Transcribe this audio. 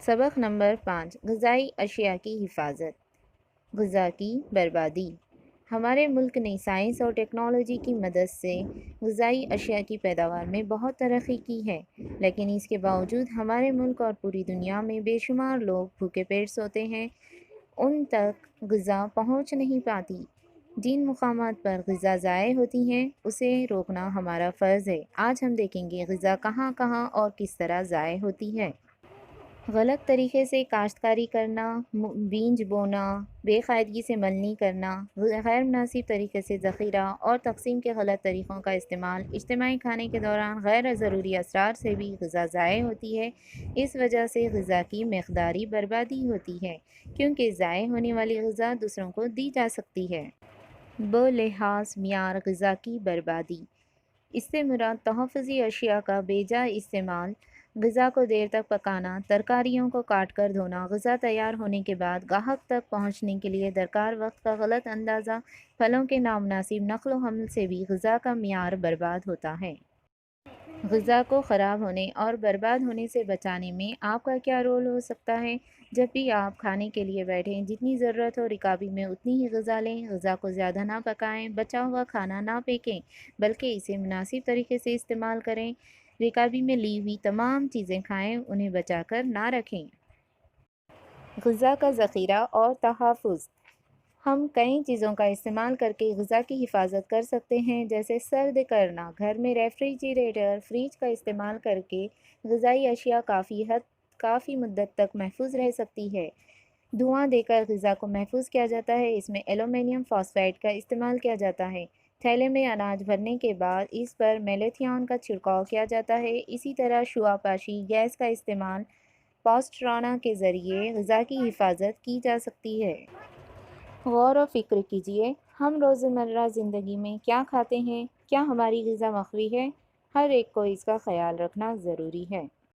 سبق نمبر 5 غذائی اشیاء کی حفاظت۔ غذا کی بربادی۔ ہمارے ملک نے سائنس اور ٹیکنالوجی کی مدد سے غذائی اشیاء کی پیداوار میں بہت ترقی کی ہے، لیکن اس کے باوجود ہمارے ملک اور پوری دنیا میں بے شمار لوگ بھوکے پیٹ سوتے ہیں، ان تک غذا پہنچ نہیں پاتی۔ جن مقامات پر غذا ضائع ہوتی ہیں اسے روکنا ہمارا فرض ہے۔ آج ہم دیکھیں گے غذا کہاں کہاں اور کس طرح ضائع ہوتی ہے۔ غلط طریقے سے کاشتکاری کرنا، بیج بونا، بے قاعدگی سے ملنی کرنا، غیر مناسب طریقے سے ذخیرہ اور تقسیم کے غلط طریقوں کا استعمال، اجتماعی کھانے کے دوران غیر ضروری اسرار سے بھی غذا ضائع ہوتی ہے۔ اس وجہ سے غذا کی مقداری بربادی ہوتی ہے، کیونکہ ضائع ہونے والی غذا دوسروں کو دی جا سکتی ہے۔ بلحاظ معیار غذا کی بربادی، اس سے مراد تحفظی اشیاء کا بے جا استعمال، غذا کو دیر تک پکانا، ترکاریوں کو کاٹ کر دھونا، غذا تیار ہونے کے بعد گاہک تک پہنچنے کے لیے درکار وقت کا غلط اندازہ، پھلوں کے نامناسب نقل و حمل سے بھی غذا کا معیار برباد ہوتا ہے۔ غذا کو خراب ہونے اور برباد ہونے سے بچانے میں آپ کا کیا رول ہو سکتا ہے؟ جب بھی آپ کھانے کے لیے بیٹھیں، جتنی ضرورت ہو رکابی میں اتنی ہی غذا لیں۔ غذا کو زیادہ نہ پکائیں، بچا ہوا کھانا نہ پھینکیں، بلکہ اسے مناسب طریقے سے استعمال کریں۔ رکابی میں لی ہوئی تمام چیزیں کھائیں، انہیں بچا کر نہ رکھیں۔ غذا کا ذخیرہ اور تحفظ۔ ہم کئی چیزوں کا استعمال کر کے غذا کی حفاظت کر سکتے ہیں، جیسے سرد کرنا۔ گھر میں ریفریجریٹر، فریج کا استعمال کر کے غذائی اشیاء کافی مدت تک محفوظ رہ سکتی ہے۔ دھواں دے کر غذا کو محفوظ کیا جاتا ہے، اس میں ایلومینیم فاسفائڈ کا استعمال کیا جاتا ہے۔ تھیلے میں اناج بھرنے کے بعد اس پر میلیتھیون کا چھڑکاؤ کیا جاتا ہے۔ اسی طرح شعاع پاشی گیس کا استعمال پاسٹرانا کے ذریعے غذا کی حفاظت کی جا سکتی ہے۔ غور و فکر کیجیے، ہم روزمرہ زندگی میں کیا کھاتے ہیں؟ کیا ہماری غذا مخفی ہے؟ ہر ایک کو اس کا خیال رکھنا ضروری ہے۔